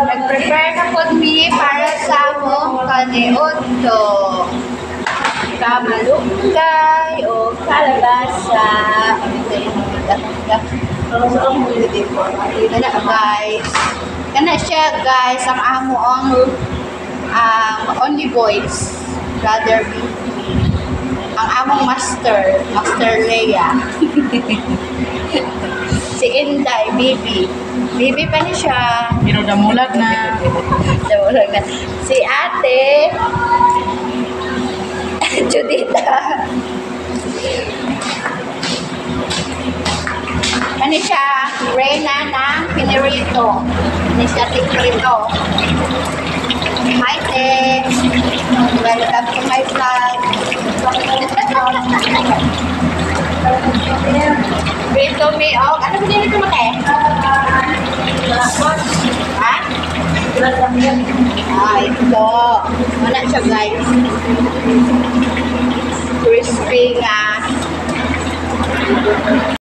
Nag-prepare na po mi para sa mong kaniotto. Kamalunggay o kalabasa. Kana guys. Kana siya guys ang amo ang only boys. Brother B. Ang among master Leia. Si Inday, baby. Baby pa niya siya. Pero damulag na. Damulag na. Si ate, Judita. Ano siya? Reyna ng Pinirito. Ano siya? Tikrito. Hi, Tex. Welcome to my vlog. Rito me, oh. Ano ba din ito mo, te? Ha? Ito. Wala siya, guys. Crispy nga.